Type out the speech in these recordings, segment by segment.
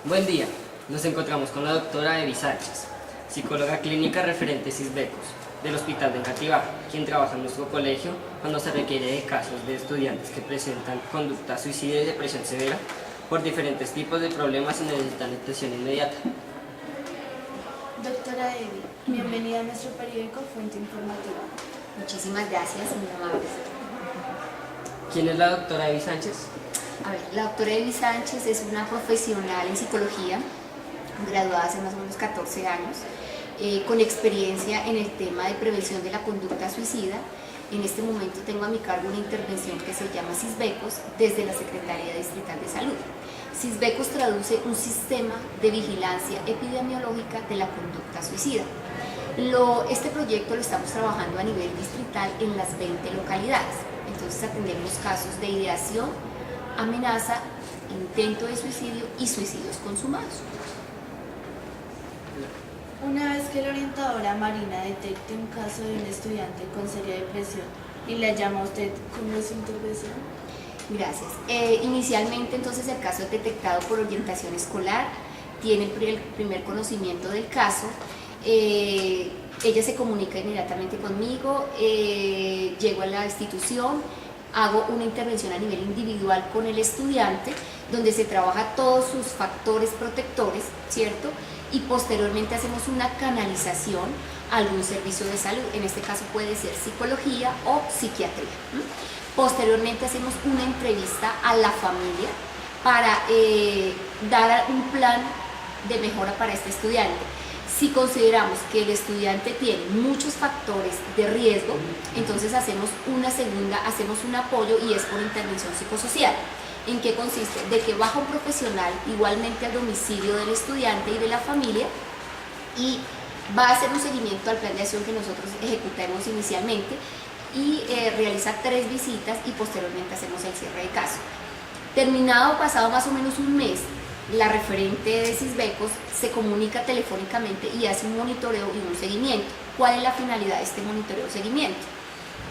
Buen día, nos encontramos con la doctora Evi Sánchez, psicóloga clínica referente Sisbecos del Hospital de Engativá, quien trabaja en nuestro colegio cuando se requiere de casos de estudiantes que presentan conducta suicida y depresión severa por diferentes tipos de problemas y necesitan atención inmediata. Doctora Evi, bienvenida a nuestro periódico Fuente Informativa. Muchísimas gracias, muy amables. ¿Quién es la doctora Evi Sánchez? A ver, la doctora Evi Sánchez es una profesional en psicología, graduada hace más o menos 14 años, con experiencia en el tema de prevención de la conducta suicida. En este momento tengo a mi cargo una intervención que se llama Sisbecos desde la Secretaría Distrital de Salud. Sisbecos traduce un sistema de vigilancia epidemiológica de la conducta suicida. Este proyecto lo estamos trabajando a nivel distrital en las 20 localidades. Entonces atendemos casos de ideación, amenaza, intento de suicidio y suicidios consumados. Una vez que la orientadora Marina detecte un caso de un estudiante con seria depresión y la llama a usted, ¿cómo es su intervención? Gracias. Inicialmente entonces el caso es detectado por orientación escolar, tiene el primer conocimiento del caso, ella se comunica inmediatamente conmigo, llego a la institución, hago una intervención a nivel individual con el estudiante, donde se trabaja todos sus factores protectores, ¿cierto? Y posteriormente hacemos una canalización a algún servicio de salud, en este caso puede ser psicología o psiquiatría. Posteriormente hacemos una entrevista a la familia para dar un plan de mejora para este estudiante. Si consideramos que el estudiante tiene muchos factores de riesgo, entonces hacemos un apoyo y es por intervención psicosocial. ¿En qué consiste? De que baja un profesional igualmente al domicilio del estudiante y de la familia y va a hacer un seguimiento al plan de acción que nosotros ejecutamos inicialmente y realiza 3 visitas y posteriormente hacemos el cierre de caso. Pasado más o menos un mes, la referente de Sisbecos se comunica telefónicamente y hace un monitoreo y un seguimiento. ¿Cuál es la finalidad de este monitoreo y seguimiento?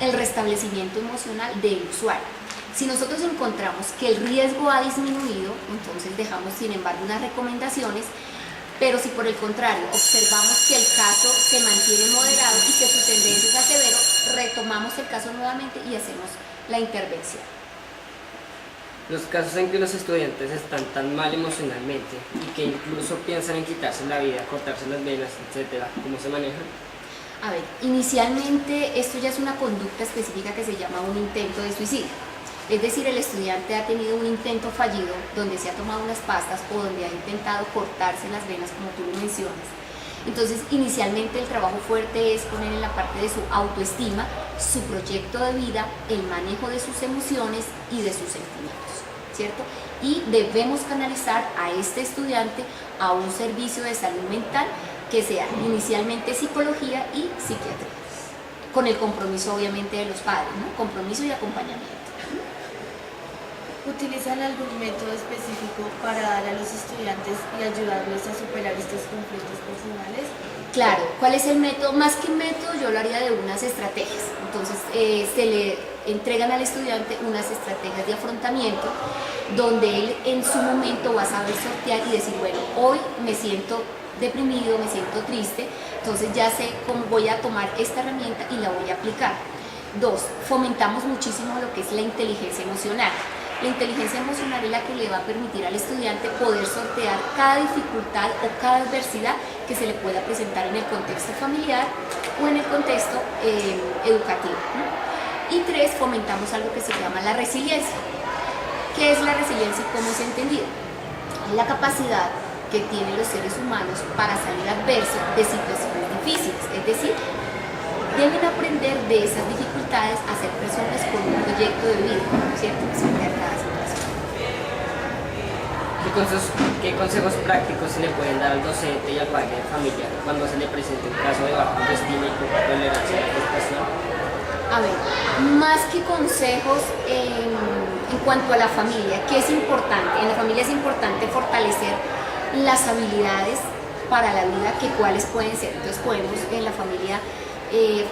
El restablecimiento emocional del usuario. Si nosotros encontramos que el riesgo ha disminuido, entonces dejamos sin embargo unas recomendaciones, pero si por el contrario observamos que el caso se mantiene moderado y que su tendencia es a severo, retomamos el caso nuevamente y hacemos la intervención. Los casos en que los estudiantes están tan mal emocionalmente y que incluso piensan en quitarse la vida, cortarse las venas, etc., ¿cómo se manejan? A ver, inicialmente esto ya es una conducta específica que se llama un intento de suicidio. Es decir, el estudiante ha tenido un intento fallido donde se ha tomado unas pastas o donde ha intentado cortarse las venas, como tú lo mencionas. Entonces, inicialmente el trabajo fuerte es poner en la parte de su autoestima, su proyecto de vida, el manejo de sus emociones y de sus sentimientos, ¿cierto? Y debemos canalizar a este estudiante a un servicio de salud mental que sea inicialmente psicología y psiquiatría, con el compromiso obviamente de los padres, ¿no? Compromiso y acompañamiento. ¿Utilizan algún método específico para dar a los estudiantes y ayudarlos a superar estos conflictos personales? Claro, ¿cuál es el método? Más que método, yo lo haría de unas estrategias. Entonces, se le entregan al estudiante unas estrategias de afrontamiento donde él en su momento va a saber sortear y decir, bueno, hoy me siento deprimido, me siento triste, entonces ya sé cómo voy a tomar esta herramienta y la voy a aplicar. 2, fomentamos muchísimo lo que es la inteligencia emocional. La inteligencia emocional es la que le va a permitir al estudiante poder sortear cada dificultad o cada adversidad que se le pueda presentar en el contexto familiar o en el contexto educativo. Y 3, fomentamos algo que se llama la resiliencia. ¿Qué es la resiliencia y cómo es entendida? Es la capacidad que tienen los seres humanos para salir adversos de situaciones difíciles, es decir, deben aprender de esas dificultades a ser personas con un proyecto de vida, ¿cierto? Frente a cada situación. ¿Qué consejos prácticos se le pueden dar al docente y al padre de familia cuando se le presente un caso de baja autoestima y poca tolerancia a la frustración? A ver, más que consejos en cuanto a la familia, ¿qué es importante? En la familia es importante fortalecer las habilidades para la vida, que cuáles pueden ser. Entonces podemos en la familia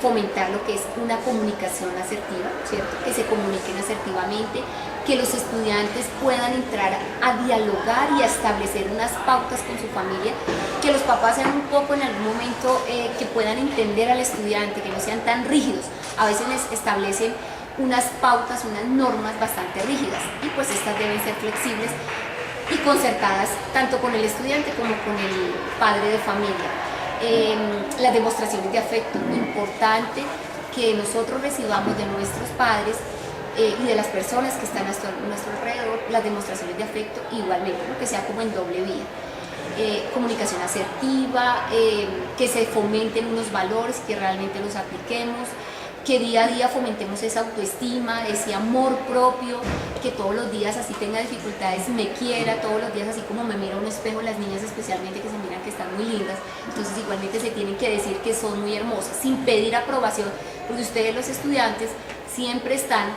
fomentar lo que es una comunicación asertiva, ¿cierto? Que se comuniquen asertivamente, que los estudiantes puedan entrar a dialogar y a establecer unas pautas con su familia, que los papás sean un poco en algún momento que puedan entender al estudiante, que no sean tan rígidos. A veces les establecen unas pautas, unas normas bastante rígidas y pues estas deben ser flexibles y concertadas tanto con el estudiante como con el padre de familia. Las demostraciones de afecto, importante que nosotros recibamos de nuestros padres y de las personas que están a nuestro alrededor, las demostraciones de afecto igualmente, ¿no? Que sea como en doble vía. Comunicación asertiva, que se fomenten unos valores, que realmente los apliquemos, que día a día fomentemos esa autoestima, ese amor propio, que todos los días así tenga dificultades me quiera, todos los días así como me mira a un espejo, las niñas especialmente que se miran que están muy lindas, entonces igualmente se tienen que decir que son muy hermosas, sin pedir aprobación, porque ustedes los estudiantes siempre están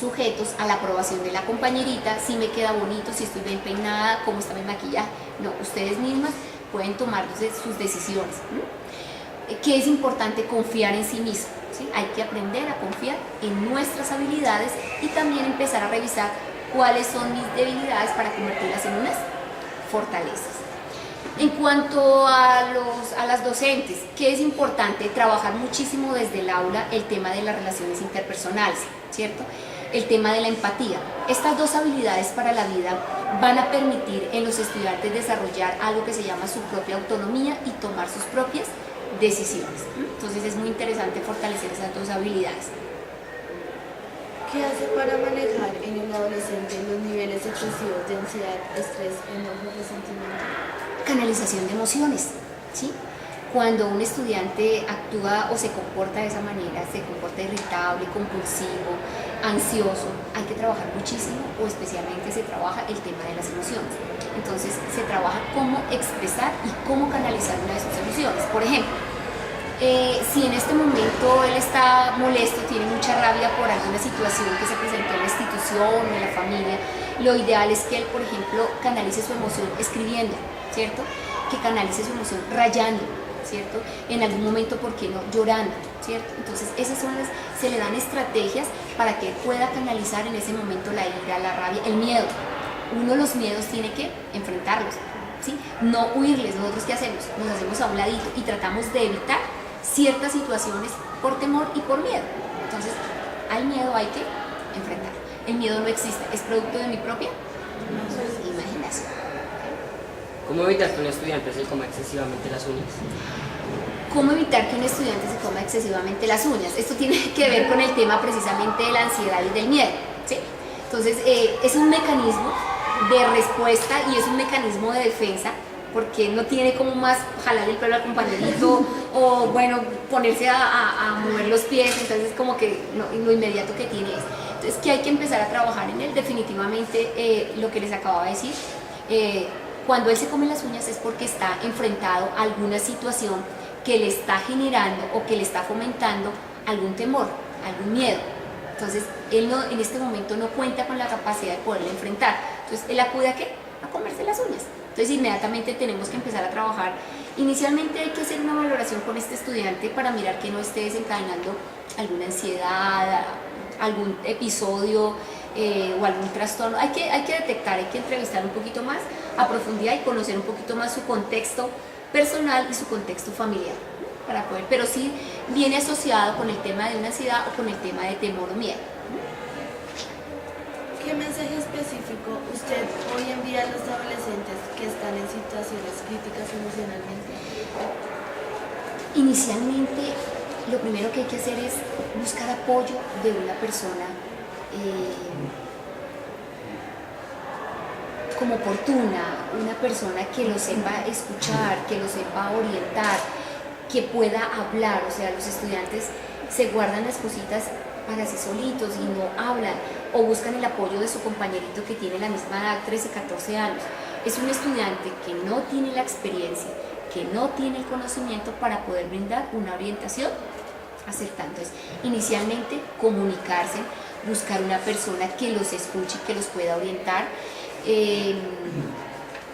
sujetos a la aprobación de la compañerita, si me queda bonito, si estoy bien peinada, cómo está mi maquillaje. No, ustedes mismas pueden tomar sus decisiones. Que es importante confiar en sí mismo, ¿sí? Hay que aprender a confiar en nuestras habilidades y también empezar a revisar cuáles son mis debilidades para convertirlas en unas fortalezas. En cuanto a las docentes, que es importante trabajar muchísimo desde el aula el tema de las relaciones interpersonales, ¿cierto? El tema de la empatía. Estas dos habilidades para la vida van a permitir en los estudiantes desarrollar algo que se llama su propia autonomía y tomar sus propias decisiones. Entonces es muy interesante fortalecer esas dos habilidades. ¿Qué hace para manejar en el adolescente los niveles excesivos de ansiedad, estrés, enojo, resentimiento? Canalización de emociones, ¿sí? Cuando un estudiante actúa o se comporta de esa manera, se comporta irritable, compulsivo, ansioso, hay que trabajar muchísimo o especialmente se trabaja el tema de las emociones. Entonces se trabaja cómo expresar y cómo canalizar una de sus emociones. Por ejemplo, si en este momento él está molesto, tiene mucha rabia por alguna situación que se presentó en la institución o en la familia, lo ideal es que él, por ejemplo, canalice su emoción escribiendo, ¿cierto? Que canalice su emoción rayando, ¿cierto? En algún momento, ¿por qué no? Llorando, ¿cierto? Entonces esas son se le dan estrategias para que él pueda canalizar en ese momento la ira, la rabia, el miedo. Uno de los miedos tiene que enfrentarlos, ¿sí? No huirles. ¿Nosotros qué hacemos? Nos hacemos a un ladito y tratamos de evitar ciertas situaciones por temor y por miedo. Entonces al miedo hay que enfrentarlo. El miedo no existe, es producto de mi propia imaginación. ¿Cómo evitar que un estudiante se coma excesivamente las uñas? ¿Cómo evitar que un estudiante se coma excesivamente las uñas? Esto tiene que ver con el tema precisamente de la ansiedad y del miedo, ¿sí? Entonces es un mecanismo de respuesta y es un mecanismo de defensa, porque no tiene como más jalar el pelo al compañerito o bueno, ponerse a mover los pies, entonces como que lo inmediato que tiene es. Entonces que hay que empezar a trabajar en él, definitivamente lo que les acababa de decir. Cuando él se come las uñas es porque está enfrentado a alguna situación que le está generando o que le está fomentando algún temor, algún miedo. Entonces, él no, en este momento no cuenta con la capacidad de poderlo enfrentar. Entonces, él acude ¿a qué? A comerse las uñas. Entonces, inmediatamente tenemos que empezar a trabajar. Inicialmente hay que hacer una valoración con este estudiante para mirar que no esté desencadenando alguna ansiedad, algún episodio o algún trastorno. Hay que detectar, hay que entrevistar un poquito más a profundidad y conocer un poquito más su contexto personal y su contexto familiar, ¿no? Para poder, pero sí viene asociado con el tema de una ansiedad o con el tema de temor o miedo. ¿Qué mensaje específico usted hoy envía a los adolescentes que están en situaciones críticas emocionalmente? Inicialmente, lo primero que hay que hacer es buscar apoyo de una persona como oportuna, una persona que lo sepa escuchar, que lo sepa orientar, que pueda hablar. O sea, los estudiantes se guardan las cositas para sí solitos y no hablan, o buscan el apoyo de su compañerito que tiene la misma edad, 13, 14 años. Es un estudiante que no tiene la experiencia, que no tiene el conocimiento para poder brindar una orientación acertada. Entonces, inicialmente comunicarse, buscar una persona que los escuche, que los pueda orientar,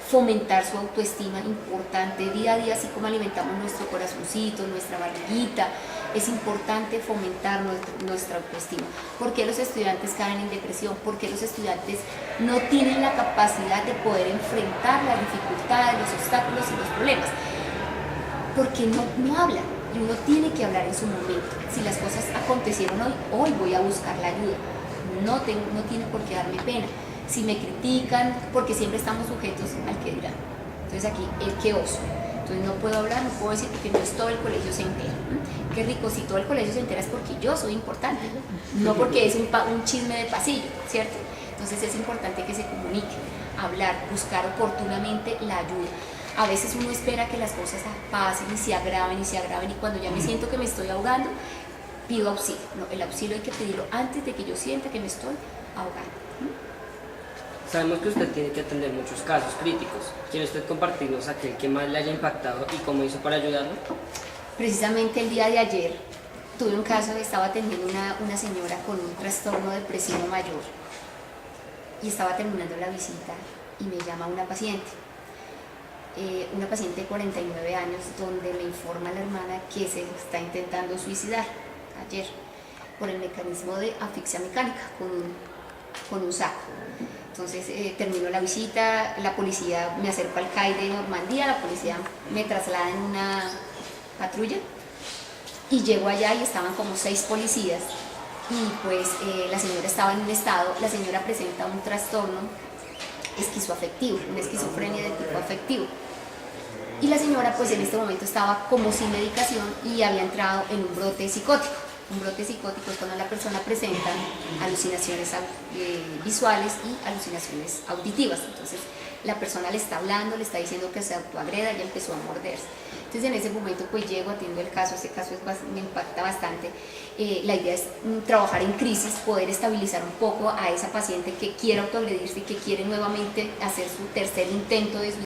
fomentar su autoestima, importante día a día, así como alimentamos nuestro corazoncito, nuestra barriguita, es importante fomentar nuestra autoestima. ¿Por qué los estudiantes caen en depresión? ¿Por qué los estudiantes no tienen la capacidad de poder enfrentar las dificultades, los obstáculos y los problemas? Porque no hablan, y uno tiene que hablar en su momento. Si las cosas acontecieron hoy voy a buscar la ayuda. No tiene por qué darme pena. Si me critican, porque siempre estamos sujetos al que dirán. Entonces aquí, el que oso. Entonces no puedo hablar, no puedo decir porque no es todo el colegio se entera. Qué rico, si todo el colegio se entera es porque yo soy importante, no porque es un chisme de pasillo, ¿cierto? Entonces es importante que se comunique, hablar, buscar oportunamente la ayuda. A veces uno espera que las cosas pasen y se agraven y cuando ya me siento que me estoy ahogando, pido auxilio. No, el auxilio hay que pedirlo antes de que yo sienta que me estoy ahogando. Sabemos que usted tiene que atender muchos casos críticos. ¿Quiere usted compartirnos aquel que más le haya impactado y cómo hizo para ayudarlo? Precisamente el día de ayer tuve un caso, estaba atendiendo una señora con un trastorno depresivo mayor y estaba terminando la visita y me llama una paciente de 49 años, donde me informa la hermana que se está intentando suicidar ayer por el mecanismo de asfixia mecánica con un saco. Entonces terminó la visita, la policía me acercó al CAI de Normandía, la policía me traslada en una patrulla y llego allá y estaban como 6 policías y pues la señora estaba en un estado, la señora presenta un trastorno esquizoafectivo, una esquizofrenia de tipo afectivo. Y la señora pues en este momento estaba como sin medicación y había entrado en un brote psicótico. Un brote psicótico es cuando la persona presenta alucinaciones visuales y alucinaciones auditivas. Entonces la persona le está hablando, le está diciendo que se autoagreda, ya empezó a morderse. Entonces en ese momento pues llego, atiendo el caso, ese caso me impacta bastante. La idea es trabajar en crisis, poder estabilizar un poco a esa paciente que quiere autoagredirse y que quiere nuevamente hacer su tercer intento de suicidio.